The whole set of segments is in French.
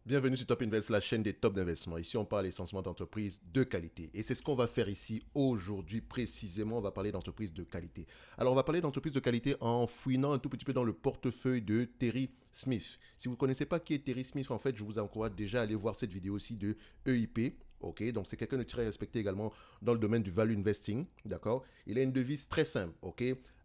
Bienvenue sur Top Invest, la chaîne des top d'investissement. Ici, on parle essentiellement d'entreprises de qualité. Et c'est ce qu'on va faire ici aujourd'hui précisément. On va parler d'entreprises de qualité. Alors, on va parler d'entreprises de qualité en fouinant un tout petit peu dans le portefeuille de Terry Smith. Si vous ne connaissez pas qui est Terry Smith, en fait, je vous encourage déjà à aller voir cette vidéo aussi de EIP. Ok, donc c'est quelqu'un de très respecté également dans le domaine du value investing, d'accord. Il a une devise très simple, ok.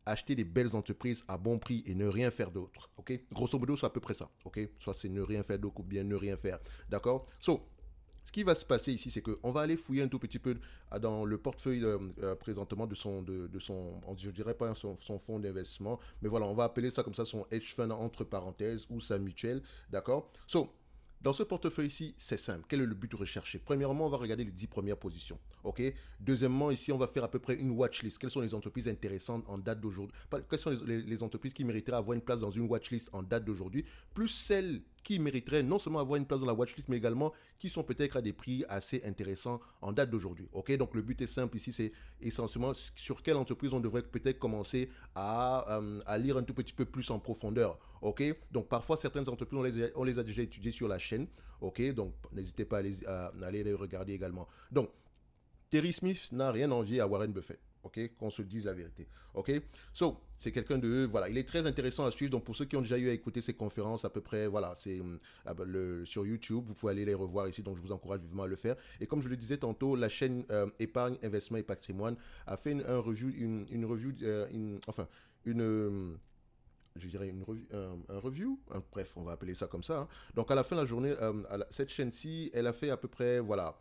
Acheter des belles entreprises à bon prix et ne rien faire d'autre, ok. Grosso modo, c'est à peu près ça, ok. Soit c'est ne rien faire d'autre ou bien ne rien faire, d'accord. So, ce qui va se passer ici, c'est qu'on va aller fouiller un tout petit peu dans le portefeuille présentement de son, je dirais pas son fonds d'investissement, mais voilà, on va appeler ça comme ça son hedge fund entre parenthèses ou sa mutuelle, d'accord. So, dans ce portefeuille-ci, c'est simple. Quel est le but recherché? Premièrement, on va regarder les 10 premières positions. Ok. Deuxièmement, ici, on va faire à peu près une watchlist. Quelles sont les entreprises intéressantes en date d'aujourd'hui? Quelles sont les entreprises qui mériteraient avoir une place dans une watchlist en date d'aujourd'hui? Plus celles qui mériteraient non seulement avoir une place dans la watchlist, mais également qui sont peut-être à des prix assez intéressants en date d'aujourd'hui. Ok. Donc le but est simple ici, c'est essentiellement sur quelle entreprise on devrait peut-être commencer à lire un tout petit peu plus en profondeur. Ok. Donc parfois certaines entreprises, on les a déjà étudiées sur la chaîne. Ok. Donc n'hésitez pas à aller les regarder également. Donc Terry Smith n'a rien envié à Warren Buffett. Ok, qu'on se dise la vérité. Ok, so c'est quelqu'un de voilà, il est très intéressant à suivre. Donc pour ceux qui ont déjà eu à écouter ses conférences à peu près, voilà, c'est sur YouTube, vous pouvez aller les revoir ici. Donc je vous encourage vivement à le faire. Et comme je le disais tantôt, la chaîne Épargne, Investissement et Patrimoine a fait un review, une review, enfin je dirais une review, un review, bref, on va appeler ça comme ça. Hein. Donc à la fin de la journée, cette chaîne-ci, elle a fait à peu près, voilà,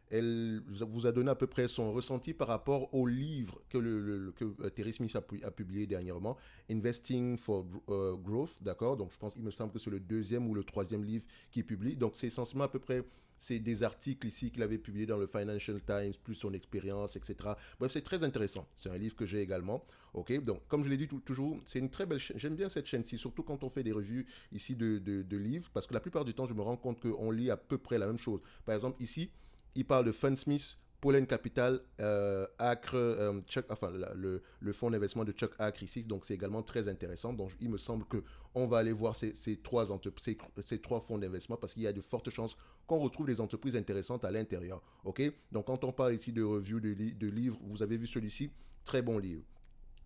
elle vous a donné à peu près son ressenti par rapport au livre que Terry Smith a publié dernièrement, Investing for Growth, d'accord. Donc je pense, il me semble que c'est le deuxième ou le troisième livre qu'il publie. Donc c'est essentiellement à peu près c'est des articles ici qu'il avait publiés dans le Financial Times, plus son expérience, etc. Bref, c'est très intéressant. C'est un livre que j'ai également. Ok, donc comme je l'ai dit toujours, c'est une très belle chaîne. J'aime bien cette chaîne-ci, surtout quand on fait des revues ici de livres, parce que la plupart du temps, je me rends compte qu'on lit à peu près la même chose. Par exemple, ici, il parle de Fundsmith, Pollen Capital, Acre, enfin le fonds d'investissement de Chuck Acre ici, donc c'est également très intéressant. Donc il me semble que on va aller voir ces trois fonds d'investissement parce qu'il y a de fortes chances qu'on retrouve des entreprises intéressantes à l'intérieur. Ok, donc quand on parle ici de review de livres, vous avez vu celui-ci, très bon livre.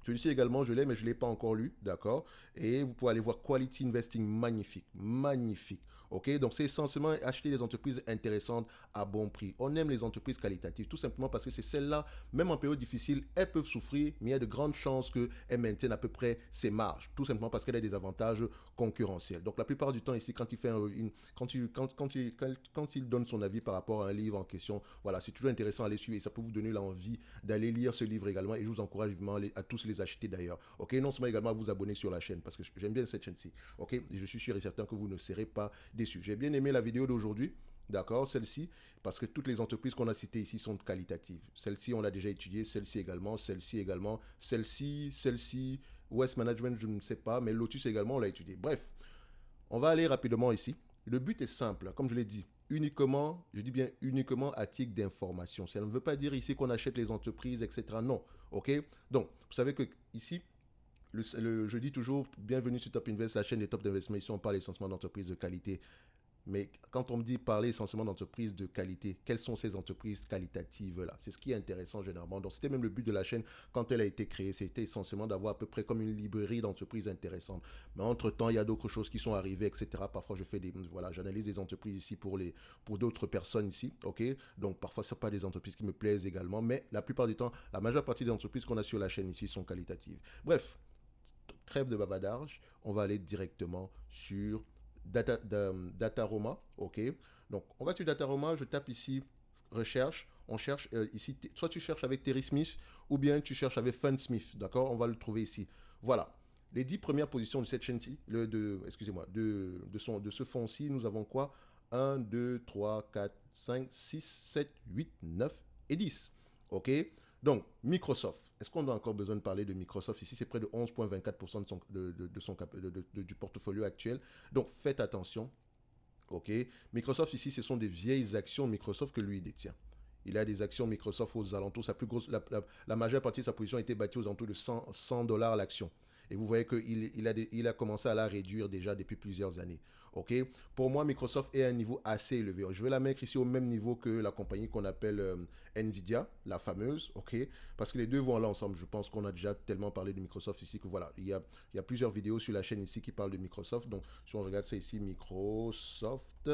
Celui-ci également, je l'ai, mais je ne l'ai pas encore lu, d'accord. Et vous pouvez aller voir Quality Investing, magnifique, magnifique. Ok, donc c'est essentiellement acheter des entreprises intéressantes à bon prix. On aime les entreprises qualitatives, tout simplement parce que c'est celles-là, même en période difficile, elles peuvent souffrir, mais il y a de grandes chances qu'elles maintiennent à peu près ses marges, tout simplement parce qu'elles ont des avantages concurrentiels. Donc la plupart du temps ici, quand il fait quand il donne son avis par rapport à un livre en question, voilà, c'est toujours intéressant à les suivre et ça peut vous donner l'envie d'aller lire ce livre également. Et je vous encourage vivement à tous les acheter d'ailleurs. Ok, non seulement également à vous abonner sur la chaîne parce que j'aime bien cette chaîne-ci. Ok, et je suis sûr et certain que vous ne serez pas déçus. J'ai bien aimé la vidéo d'aujourd'hui. D'accord, celle-ci, parce que toutes les entreprises qu'on a citées ici sont qualitatives. Celle-ci, on l'a déjà étudiée, celle-ci également, celle-ci également, celle-ci, West Management, je ne sais pas, mais Lotus également, on l'a étudié. Bref, on va aller rapidement ici. Le but est simple, comme je l'ai dit, uniquement, je dis bien uniquement à titre d'information. Ça ne veut pas dire ici qu'on achète les entreprises, etc. Non, ok. Donc, vous savez que ici, je dis toujours, bienvenue sur Top Invest, la chaîne des top d'investissement. Ici, on parle essentiellement d'entreprises de qualité. Mais quand on me dit parler essentiellement d'entreprises de qualité, quelles sont ces entreprises qualitatives-là? C'est ce qui est intéressant généralement. Donc c'était même le but de la chaîne quand elle a été créée. C'était essentiellement d'avoir à peu près comme une librairie d'entreprises intéressantes. Mais entre-temps, il y a d'autres choses qui sont arrivées, etc. Parfois, voilà, j'analyse des entreprises ici pour d'autres personnes ici. Ok. Donc parfois, ce n'est pas des entreprises qui me plaisent également. Mais la plupart du temps, la majeure partie des entreprises qu'on a sur la chaîne ici sont qualitatives. Bref, trêve de bavardage, on va aller directement sur Dataroma, ok. Donc, on va sur Dataroma, je tape ici recherche, on cherche ici, soit tu cherches avec Terry Smith ou bien tu cherches avec Fundsmith, d'accord. On va le trouver ici. Voilà. Les 10 premières positions de cette chaîne-ci, excusez-moi, de ce fond-ci, nous avons quoi? Un, 2, 3, 4, 5, 6, 7, 8, 9 et 10. Ok. Donc, Microsoft. Est-ce qu'on a encore besoin de parler de Microsoft ici? C'est près de 11,24% du portfolio actuel. Donc, faites attention. OK. Microsoft ici, ce sont des vieilles actions Microsoft que lui détient. Il a des actions Microsoft aux alentours. La majeure partie de sa position était bâtie aux alentours de 100 dollars l'action. Et vous voyez qu'il a commencé à la réduire déjà depuis plusieurs années. OK? Pour moi, Microsoft est à un niveau assez élevé. Je vais la mettre ici au même niveau que la compagnie qu'on appelle Nvidia, la fameuse. OK? Parce que les deux vont là ensemble. Je pense qu'on a déjà tellement parlé de Microsoft ici que voilà, il y a plusieurs vidéos sur la chaîne ici qui parlent de Microsoft. Donc, si on regarde ça ici, Microsoft.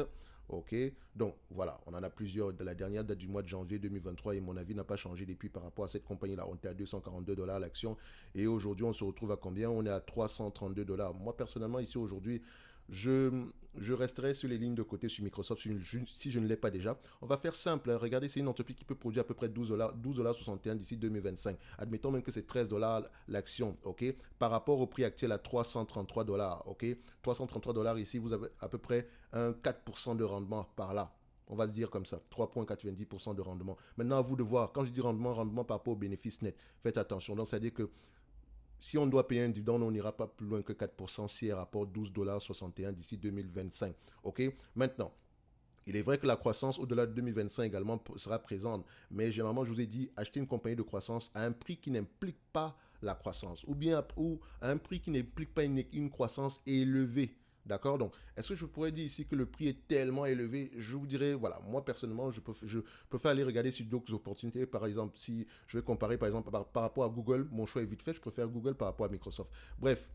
OK, donc voilà, on en a plusieurs. De la dernière date du mois de janvier 2023 et mon avis n'a pas changé depuis par rapport à cette compagnie-là. On était à 242 $ l'action et aujourd'hui on se retrouve à combien? On est à 332 $. Moi personnellement ici aujourd'hui, je, je resterai sur les lignes de côté sur Microsoft si je ne l'ai pas déjà. On va faire simple. Hein. Regardez, c'est une entreprise qui peut produire à peu près 12,61 $ d'ici 2025. Admettons même que c'est 13 $ l'action, ok? Par rapport au prix actuel à 333 $, ok? 333 $ ici, vous avez à peu près un 4% de rendement par là. On va le dire comme ça, 3,90% de rendement. Maintenant, à vous de voir. Quand je dis rendement, rendement par rapport au bénéfice net. Faites attention. Donc, c'est-à-dire que si on doit payer un dividende, on n'ira pas plus loin que 4% si elle rapporte 12,61 $ d'ici 2025. OK? Maintenant, il est vrai que la croissance au-delà de 2025 également sera présente, mais généralement, je vous ai dit, acheter une compagnie de croissance à un prix qui n'implique pas la croissance, ou bien à un prix qui n'implique pas une croissance élevée. D'accord? Donc, est-ce que je pourrais dire ici que le prix est tellement élevé? Je vous dirais, voilà, moi personnellement, je préfère aller regarder sur d'autres opportunités. Par exemple, si je vais comparer, par exemple, par rapport à Google, mon choix est vite fait, je préfère Google par rapport à Microsoft. Bref,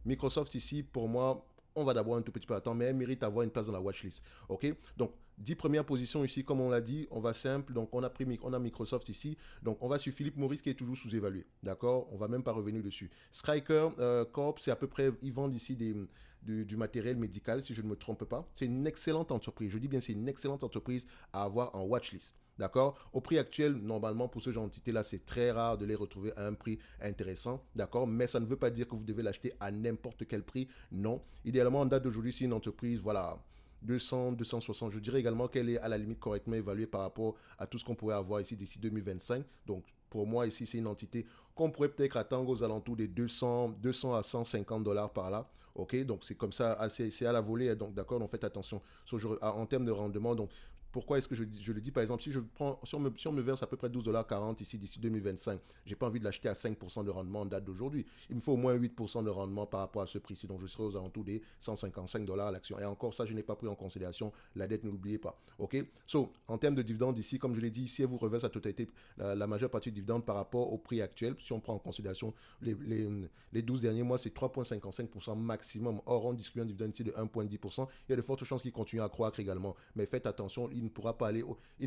Microsoft ici, pour moi, on va d'abord un tout petit peu attendre, mais elle mérite d'avoir une place dans la watchlist. OK? Donc, 10 premières positions ici, comme on l'a dit, on va simple. Donc, on a Microsoft ici. Donc, on va sur Philippe Maurice qui est toujours sous-évalué. D'accord? On va même pas revenir dessus. Stryker Corp, c'est à peu près, ils vendent ici du matériel médical, si je ne me trompe pas. C'est une excellente entreprise. Je dis bien, c'est une excellente entreprise à avoir en watchlist. D'accord? Au prix actuel, normalement, pour ce genre d'entité-là, c'est très rare de les retrouver à un prix intéressant. D'accord? Mais ça ne veut pas dire que vous devez l'acheter à n'importe quel prix. Non. Idéalement, en date d'aujourd'hui, c'est une entreprise, voilà, 200, 260. Je dirais également qu'elle est à la limite correctement évaluée par rapport à tout ce qu'on pourrait avoir ici d'ici 2025. Donc, pour moi, ici, c'est une entité qu'on pourrait peut-être attendre aux alentours des 200 à 150 $ par là. OK? Donc, c'est comme ça, c'est à la volée. Donc, d'accord? Donc, faites attention. En termes de rendement, donc, pourquoi est-ce que je le dis? Par exemple, si on me verse à peu près 12,40 $ ici d'ici 2025, j'ai pas envie de l'acheter à 5% de rendement en date d'aujourd'hui. Il me faut au moins 8% de rendement par rapport à ce prix-ci. Donc, je serai aux alentours des 155 $ à l'action. Et encore ça, je n'ai pas pris en considération la dette, ne l'oubliez pas. OK? So, en termes de dividendes ici, comme je l'ai dit, ici, elle vous reverse la totalité, la majeure partie du dividende par rapport au prix actuel. Si on prend en considération les 12 derniers mois, c'est 3,55% maximum. Or, on discute un dividende ici de 1,10%. Il y a de fortes chances qu'il continue à croître également. Mais faites attention, il ne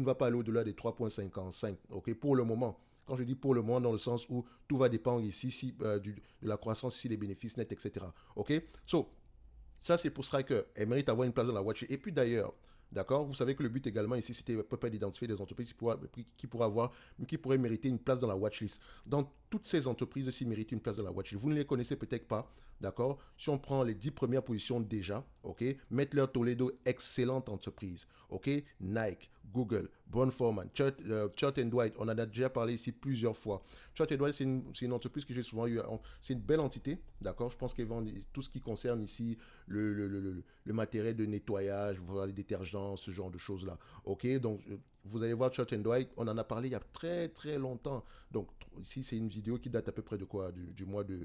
va pas aller au-delà des 3,55. OK? Pour le moment. Quand je dis pour le moment, dans le sens où tout va dépendre ici de la croissance, ici les bénéfices nets, etc. OK? So, ça, c'est pour Striker. Elle mérite d'avoir une place dans la watch. Et puis d'ailleurs, d'accord, vous savez que le but également ici, c'était à peu près d'identifier des entreprises qui pourraient mériter une place dans la watchlist. Dans toutes ces entreprises aussi méritent une place dans la watchlist. Vous ne les connaissez peut-être pas, d'accord? Si on prend les 10 premières positions déjà, ok? Mettler Toledo, excellente entreprise, ok? Nike, Google, Brown-Forman, Church & Dwight, on en a déjà parlé ici plusieurs fois. Church & Dwight, c'est une entreprise que j'ai souvent eu. C'est une belle entité, d'accord? Je pense qu'ils vendent tout ce qui concerne ici le matériel de nettoyage, les détergents, ce genre de choses-là. OK, donc vous allez voir Church & Dwight, on en a parlé il y a très très longtemps. Donc ici, c'est une vidéo qui date à peu près de quoi? Du mois de...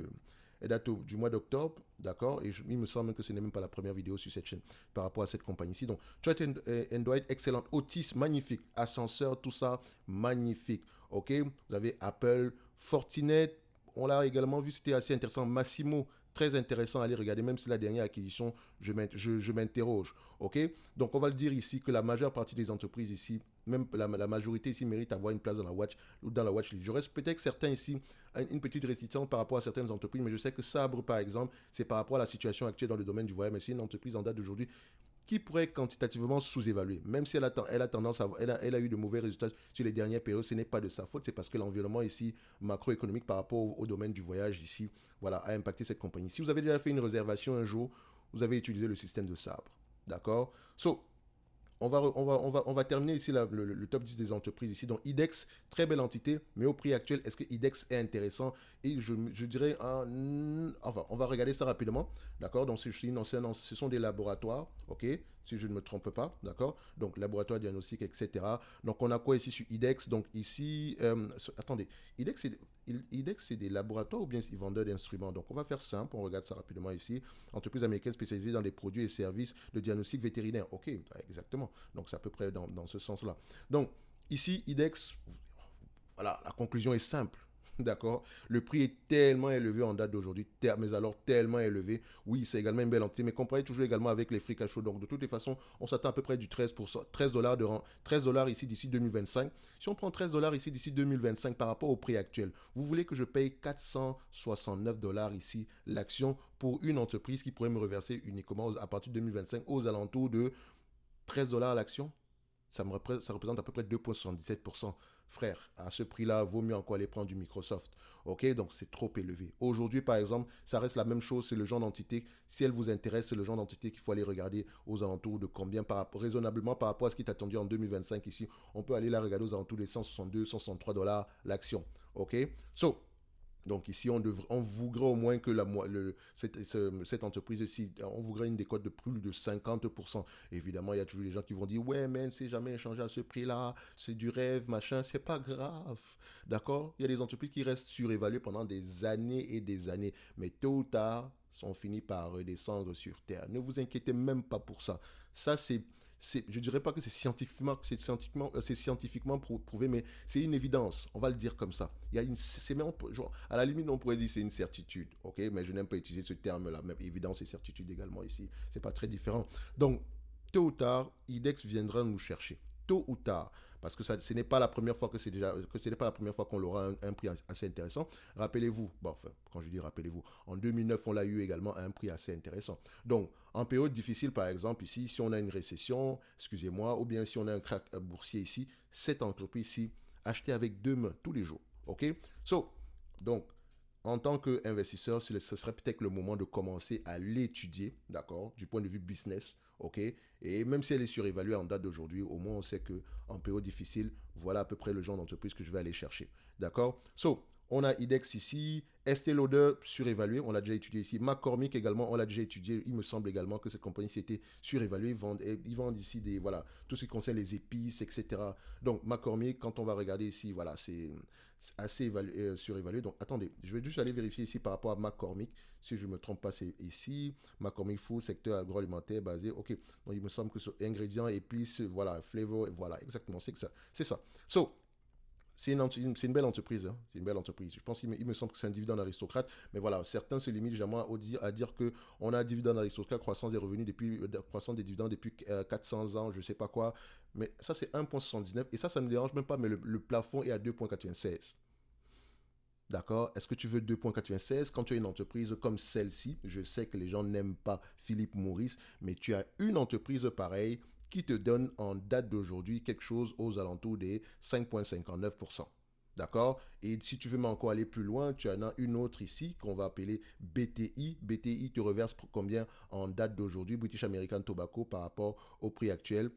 Elle date du mois d'octobre, d'accord? Et il me semble que ce n'est même pas la première vidéo sur cette chaîne par rapport à cette compagnie-ci. Donc, Church & Dwight, excellente. Otis, magnifique. Ascenseur, tout ça, magnifique. OK? Vous avez Apple, Fortinet, on l'a également vu, c'était assez intéressant. Massimo, très intéressant à aller regarder, même si la dernière acquisition, je m'interroge. OK? Donc, on va le dire ici que la majeure partie des entreprises ici, même la majorité ici mérite d'avoir une place dans la watch list. Je reste peut-être certains ici, une petite réticence par rapport à certaines entreprises, mais je sais que Sabre, par exemple, c'est par rapport à la situation actuelle dans le domaine du voyage, mais c'est une entreprise en date d'aujourd'hui qui pourrait être quantitativement sous-évaluée. Même si elle a tendance à elle a eu de mauvais résultats sur les dernières périodes, ce n'est pas de sa faute, c'est parce que l'environnement ici macroéconomique par rapport au domaine du voyage ici, voilà, a impacté cette compagnie. Si vous avez déjà fait une réservation un jour, vous avez utilisé le système de Sabre. D'accord? So, on va terminer ici le top 10 des entreprises ici. Donc, IDEX, très belle entité, mais au prix actuel, est-ce que IDEX est intéressant? Et je dirais, enfin, on va regarder ça rapidement. D'accord? Donc, ce sont des laboratoires, ok? Si je ne me trompe pas, d'accord? Donc, laboratoire diagnostic, etc. Donc, on a quoi ici sur IDEX? Donc, ici, attendez, IDEX, IDEX, c'est des laboratoires ou bien des vendeurs d'instruments. Donc, on va faire simple, on regarde ça rapidement ici. Entreprise américaine spécialisée dans les produits et services de diagnostic vétérinaire. OK, exactement. Donc, c'est à peu près dans ce sens-là. Donc, ici, IDEX, voilà, la conclusion est simple. D'accord. Le prix est tellement élevé en date d'aujourd'hui, mais alors tellement élevé. Oui, c'est également une belle entité, mais comparé toujours également avec les free cash flow. Donc, de toutes les façons, on s'attend à peu près du 13%, 13 dollars de rang, 13 dollars ici d'ici 2025. Si on prend 13 dollars ici d'ici 2025 par rapport au prix actuel, vous voulez que je paye 469 dollars ici l'action pour une entreprise qui pourrait me reverser uniquement à partir de 2025 aux alentours de 13 dollars l'action? Ça représente à peu près 2,77%. Frère, à ce prix-là, vaut mieux encore aller prendre du Microsoft. OK, donc c'est trop élevé. Aujourd'hui, par exemple, ça reste la même chose. C'est le genre d'entité. Si elle vous intéresse, c'est le genre d'entité qu'il faut aller regarder aux alentours de combien, raisonnablement par rapport à ce qui est attendu en 2025 ici. On peut aller la regarder aux alentours de 162, 163 dollars l'action. OK, donc ici, on voudrait au moins que cette entreprise-ci, on voudrait une décote de plus de 50%. Évidemment, il y a toujours des gens qui vont dire, ouais, mais c'est jamais échangé à ce prix-là, c'est du rêve, machin, c'est pas grave. D'accord? Il y a des entreprises qui restent surévaluées pendant des années et des années, mais tôt ou tard, on finit par redescendre sur Terre. Ne vous inquiétez même pas pour ça. Ça, je ne dirais pas que c'est scientifiquement prouvé, mais c'est une évidence. On va le dire comme ça. Il y a genre, à la limite, on pourrait dire que c'est une certitude. Ok, mais je n'aime pas utiliser ce terme-là. Mais évidence et certitude également ici. C'est pas très différent. Donc, tôt ou tard, IDEX viendra nous chercher. Tôt ou tard. Parce que ce n'est pas la première fois que ce n'est pas la première fois qu'on aura un prix assez intéressant. Rappelez-vous, bon, enfin, quand je dis rappelez-vous, en 2009, on l'a eu également à un prix assez intéressant. Donc, en période difficile, par exemple, ici, si on a une récession, excusez-moi, ou bien si on a un crack boursier ici, cette entreprise-ci, achetez avec deux mains tous les jours. OK? Donc, en tant qu'investisseur, ce serait peut-être le moment de commencer à l'étudier, d'accord, du point de vue business, ok. Et même si elle est surévaluée en date d'aujourd'hui, au moins on sait que en période difficile, voilà à peu près le genre d'entreprise que je vais aller chercher, d'accord. On a IDEX ici, Estée Lauder surévalué, on l'a déjà étudié ici. McCormick également, on l'a déjà étudié. Il me semble également que cette compagnie s'était surévaluée. Ils vendent ici tout ce qui concerne les épices, etc. Donc McCormick, quand on va regarder ici, voilà, c'est assez surévalué. Donc attendez, je vais juste aller vérifier ici par rapport à McCormick. Si je ne me trompe pas, c'est ici. McCormick Food, secteur agroalimentaire basé. Ok, donc il me semble que sur ingrédients, épices, voilà, flavor, voilà, exactement, c'est ça. C'est ça. C'est une belle entreprise. Hein. C'est une belle entreprise. Je pense qu'il me semble que c'est un dividende aristocrate. Mais voilà, certains se limitent jamais à dire qu'on a un dividende aristocrate, croissance des revenus croissance des dividendes depuis 400 ans, je ne sais pas quoi. Mais ça, c'est 1,79. Et ça ne me dérange même pas. Mais le plafond est à 2,96. D'accord? Est-ce que tu veux 2,96 quand tu as une entreprise comme celle-ci? Je sais que les gens n'aiment pas Philippe Maurice, mais tu as une entreprise pareille qui te donne en date d'aujourd'hui quelque chose aux alentours des 5,59%. D'accord? Et si tu veux encore aller plus loin, tu en as une autre ici qu'on va appeler BTI. BTI te reverse combien en date d'aujourd'hui, British American Tobacco, par rapport au prix actuel?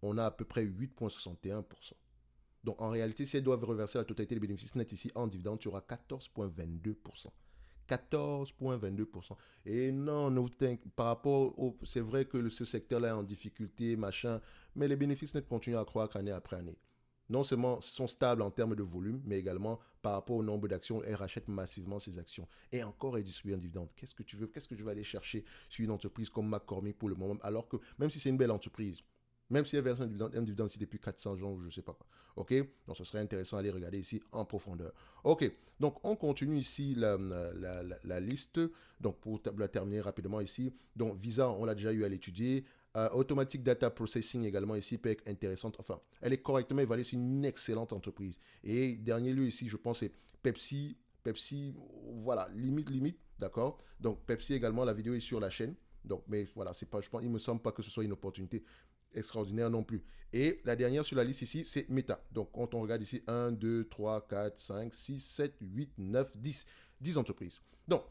On a à peu près 8,61%. Donc en réalité, si elles doivent reverser la totalité des bénéfices nets ici en dividende, tu auras 14,22%. 14,22%. Et non, par rapport au. C'est vrai que ce secteur-là est en difficulté, machin, mais les bénéfices nets continuent à croître année après année. Non seulement sont stables en termes de volume, mais également par rapport au nombre d'actions, elles rachètent massivement ces actions. Et encore, elles distribuent un dividende. Qu'est-ce que tu veux? Qu'est-ce que je vais aller chercher sur une entreprise comme McCormick pour le moment? Alors que même si c'est une belle entreprise, même si elle verse un dividende ici depuis 400 jours, je ne sais pas quoi. OK? Donc, ce serait intéressant d'aller regarder ici en profondeur. OK. Donc, on continue ici la liste. Donc, pour la terminer rapidement ici. Donc, Visa, on l'a déjà eu à l'étudier. Automatic Data Processing également ici peut être intéressante. Enfin, elle est correctement évaluée. C'est une excellente entreprise. Et dernier lieu ici, je pense, c'est Pepsi. Pepsi, voilà, limite, d'accord? Donc, Pepsi également, la vidéo est sur la chaîne. Donc, mais voilà, c'est pas, je pense, il me semble pas que ce soit une opportunité extraordinaire non plus. Et la dernière sur la liste ici, c'est Meta. Donc, quand on regarde ici, 1, 2, 3, 4, 5, 6, 7, 8, 9, 10. 10 entreprises. Donc,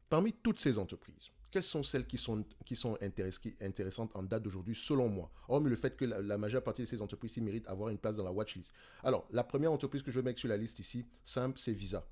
parmi toutes ces entreprises, quelles sont celles qui sont intéressantes en date d'aujourd'hui, selon moi? Hormis le fait que la majeure partie de ces entreprises méritent d'avoir une place dans la watchlist. Alors, la première entreprise que je vais mettre sur la liste ici, simple, c'est Visa.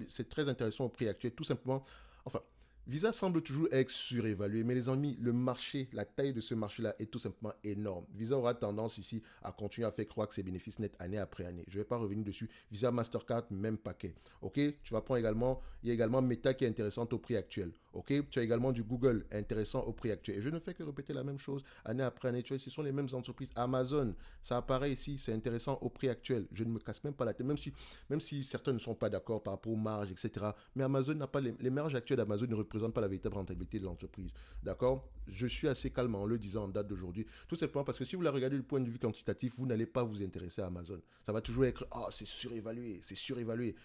C'est très intéressant au prix actuel, tout simplement. Enfin, Visa semble toujours être surévalué, mais les amis, le marché, la taille de ce marché-là est tout simplement énorme. Visa aura tendance ici à continuer à faire croire que ses bénéfices nets année après année. Je ne vais pas revenir dessus. Visa, Mastercard, même paquet. Ok, tu vas prendre également, il y a également Meta qui est intéressante au prix actuel. Ok, tu as également du Google intéressant au prix actuel. Et je ne fais que répéter la même chose année après année. Tu vois, ce sont les mêmes entreprises. Amazon, ça apparaît ici, c'est intéressant au prix actuel. Je ne me casse même pas la tête, même si certains ne sont pas d'accord par rapport aux marges, etc. Mais Amazon n'a pas les marges actuelles d'Amazon ne représentent pas la véritable rentabilité de l'entreprise. D'accord? Je suis assez calme en le disant en date d'aujourd'hui. Tout simplement parce que si vous la regardez du point de vue quantitatif, vous n'allez pas vous intéresser à Amazon. Ça va toujours être ah, c'est surévalué, c'est surévalué.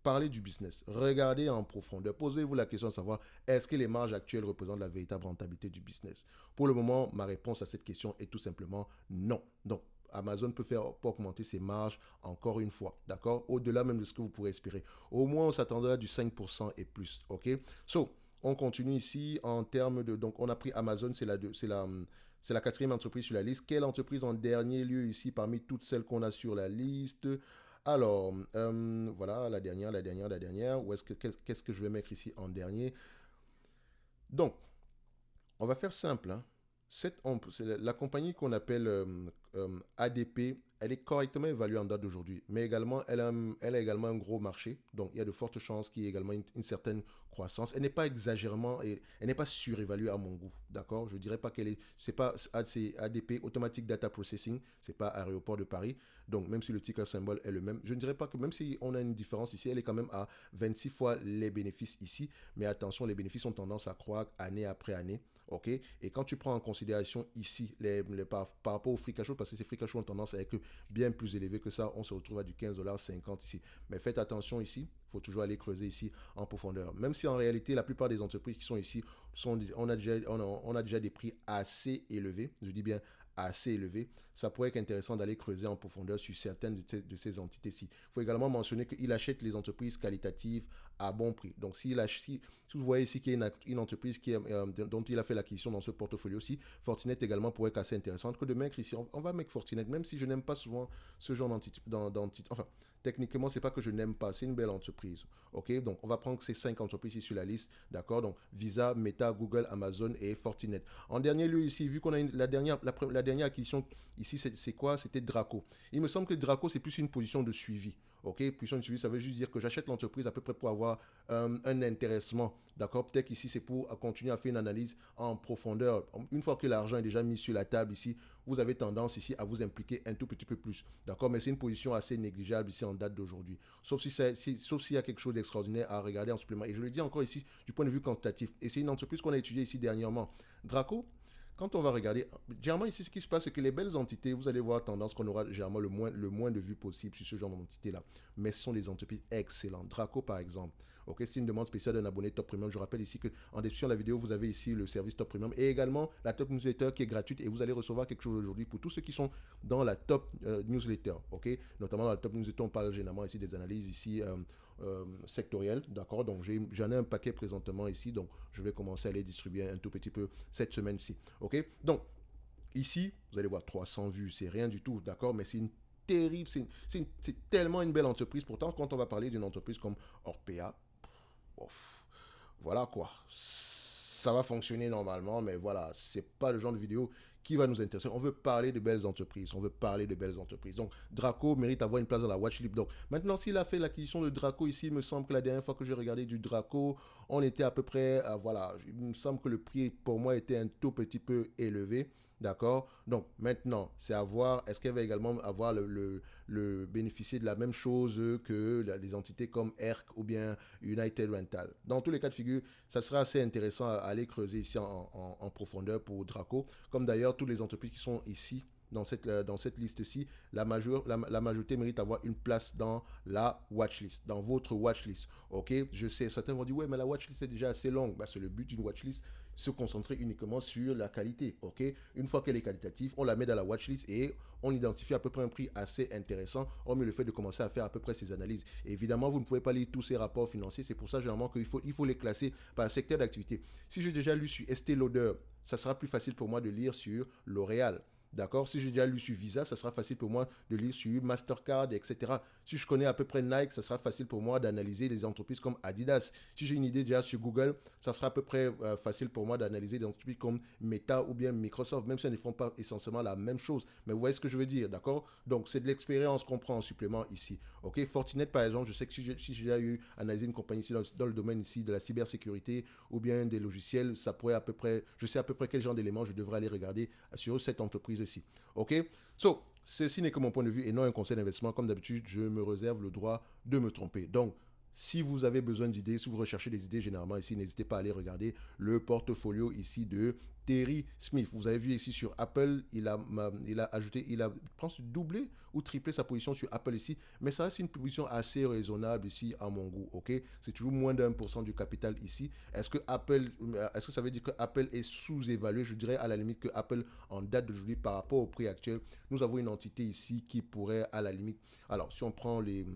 Parlez du business, regardez en profondeur, posez-vous la question de savoir est-ce que les marges actuelles représentent la véritable rentabilité du business. Pour le moment, ma réponse à cette question est tout simplement non. Donc, Amazon peut augmenter ses marges encore une fois, d'accord? Au-delà même de ce que vous pourrez espérer. Au moins, on s'attendra à du 5% et plus, ok? So, on continue ici en termes de... Donc, on a pris Amazon, c'est la quatrième entreprise sur la liste. Quelle entreprise en dernier lieu ici parmi toutes celles qu'on a sur la liste? Alors, voilà, la dernière. Qu'est-ce que je vais mettre ici en dernier? Donc, on va faire simple, hein. C'est la compagnie qu'on appelle ADP, elle est correctement évaluée en date d'aujourd'hui, mais également, elle a également un gros marché, donc il y a de fortes chances qu'il y ait également une certaine croissance. Elle n'est pas exagérément, elle n'est pas surévaluée à mon goût, d'accord? Je ne dirais pas qu'elle est, c'est pas c'est ADP, Automatic Data Processing, c'est pas Aéroport de Paris, donc même si le ticker symbole est le même, je ne dirais pas que même si on a une différence ici, elle est quand même à 26 fois les bénéfices ici, mais attention, les bénéfices ont tendance à croître année après année. Ok, et quand tu prends en considération ici par rapport au free cash flow, parce que ces free cash flow ont tendance à être bien plus élevés que ça, on se retrouve à du 15,50$ ici. Mais faites attention ici, il faut toujours aller creuser ici en profondeur. Même si en réalité, la plupart des entreprises qui sont ici, on a déjà des prix assez élevés, je dis bien assez élevé, ça pourrait être intéressant d'aller creuser en profondeur sur certaines de ces entités-ci. Il faut également mentionner qu'il achète les entreprises qualitatives à bon prix. Donc, si vous voyez ici qu'il y a une entreprise dont il a fait l'acquisition dans ce portfolio-ci, Fortinet également pourrait être assez intéressante que de mettre ici. On va mettre Fortinet, même si je n'aime pas souvent ce genre d'entité. Enfin, techniquement, c'est pas que je n'aime pas, c'est une belle entreprise. Ok, donc on va prendre ces 5 entreprises ici sur la liste, d'accord? Donc Visa, Meta, Google, Amazon et Fortinet. En dernier lieu ici, vu qu'on a la dernière acquisition ici, c'est quoi? C'était Draco. Il me semble que Draco, c'est plus une position de suivi. Ok, position de suivi, ça veut juste dire que j'achète l'entreprise à peu près pour avoir un intéressement. D'accord, peut-être qu'ici, c'est pour continuer à faire une analyse en profondeur. Une fois que l'argent est déjà mis sur la table ici, vous avez tendance ici à vous impliquer un tout petit peu plus. D'accord, mais c'est une position assez négligeable ici en date d'aujourd'hui. Sauf s'il y a quelque chose d'extraordinaire à regarder en supplément. Et je le dis encore ici du point de vue quantitatif. Et c'est une entreprise qu'on a étudiée ici dernièrement. Draco, quand on va regarder, généralement ici, ce qui se passe, c'est que les belles entités, vous allez voir tendance qu'on aura généralement le moins de vues possible sur ce genre d'entité-là. Mais ce sont des entreprises excellentes. Draco, par exemple. Ok, c'est une demande spéciale d'un abonné Top Premium. Je rappelle ici qu'en description de la vidéo, vous avez ici le service Top Premium et également la Top Newsletter qui est gratuite et vous allez recevoir quelque chose aujourd'hui pour tous ceux qui sont dans la Top Newsletter. Ok, notamment dans la Top Newsletter, on parle généralement ici des analyses ici sectorielles. D'accord, donc j'en ai un paquet présentement ici, donc je vais commencer à les distribuer un tout petit peu cette semaine-ci. Ok, donc ici, vous allez voir 300 vues, c'est rien du tout, d'accord, mais c'est une terrible, c'est tellement une belle entreprise. Pourtant, quand on va parler d'une entreprise comme Orpea, ouf, voilà quoi. Ça va fonctionner normalement, mais voilà, c'est pas le genre de vidéo qui va nous intéresser. On veut parler de belles entreprises. On veut parler de belles entreprises. Donc, Draco mérite d'avoir une place dans la watchlist. Donc, maintenant, s'il a fait l'acquisition de Draco ici, il me semble que la dernière fois que j'ai regardé du Draco, on était à peu près, voilà, il me semble que le prix pour moi était un tout petit peu élevé. D'accord. Donc maintenant, c'est à voir, est-ce qu'elle va également avoir le bénéficier de la même chose que les entités comme ERC ou bien United Rental. Dans tous les cas de figure, ça sera assez intéressant à aller creuser ici en profondeur pour Draco, comme d'ailleurs toutes les entreprises qui sont ici dans cette liste-ci, la majorité mérite d'avoir une place dans la watchlist, dans votre watchlist. Ok, je sais, certains vont dire, ouais, mais la watchlist est déjà assez longue. Bah, c'est le but d'une watchlist, se concentrer uniquement sur la qualité. Ok, une fois qu'elle est qualitative, on la met dans la watchlist et on identifie à peu près un prix assez intéressant, hormis le fait de commencer à faire à peu près ces analyses. Et évidemment, vous ne pouvez pas lire tous ces rapports financiers, c'est pour ça généralement qu'il faut les classer par secteur d'activité. Si j'ai déjà lu sur Estée Lauder, ça sera plus facile pour moi de lire sur L'Oréal. D'accord? Si j'ai déjà lu sur Visa, ça sera facile pour moi de lire sur Mastercard, etc. Si je connais à peu près Nike, ça sera facile pour moi d'analyser des entreprises comme Adidas. Si j'ai une idée déjà sur Google, ça sera à peu près facile pour moi d'analyser des entreprises comme Meta ou bien Microsoft, même si elles ne font pas essentiellement la même chose. Mais vous voyez ce que je veux dire, d'accord? Donc, c'est de l'expérience qu'on prend en supplément ici. OK? Fortinet, par exemple, je sais que si j'ai déjà eu analysé une compagnie ici dans le domaine ici de la cybersécurité ou bien des logiciels, ça pourrait à peu près, je sais à peu près quel genre d'éléments je devrais aller regarder sur cette entreprise ici. OK? So, ceci n'est que mon point de vue et non un conseil d'investissement. Comme d'habitude, je me réserve le droit de me tromper. Donc, si vous avez besoin d'idées, si vous recherchez des idées généralement ici, n'hésitez pas à aller regarder le portfolio ici de Terry Smith. Vous avez vu ici sur Apple, il a ajouté, il a, je pense, doublé ou triplé sa position sur Apple ici, mais ça reste une position assez raisonnable ici à mon goût, ok? C'est toujours moins d'1% du capital ici. Est-ce que ça veut dire que Apple est sous-évalué? Je dirais à la limite que Apple, en date d'aujourd'hui, par rapport au prix actuel, nous avons une entité ici qui pourrait, à la limite, alors si on prend les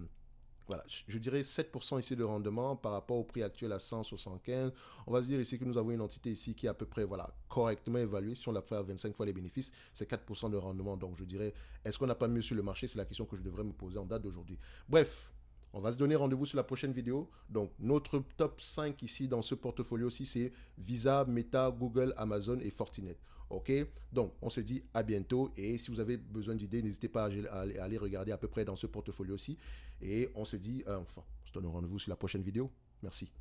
voilà, je dirais 7% ici de rendement par rapport au prix actuel à 175. On va se dire ici que nous avons une entité ici qui est à peu près voilà, correctement évaluée. Si on la fait à 25 fois les bénéfices, c'est 4% de rendement. Donc je dirais, est-ce qu'on n'a pas mieux sur le marché? C'est la question que je devrais me poser en date d'aujourd'hui. Bref, on va se donner rendez-vous sur la prochaine vidéo. Donc notre top 5 ici dans ce portfolio aussi, c'est Visa, Meta, Google, Amazon et Fortinet. OK? Donc, on se dit à bientôt. Et si vous avez besoin d'idées, n'hésitez pas à aller regarder à peu près dans ce portfolio aussi. Et on se dit, enfin, on se donne rendez-vous sur la prochaine vidéo. Merci.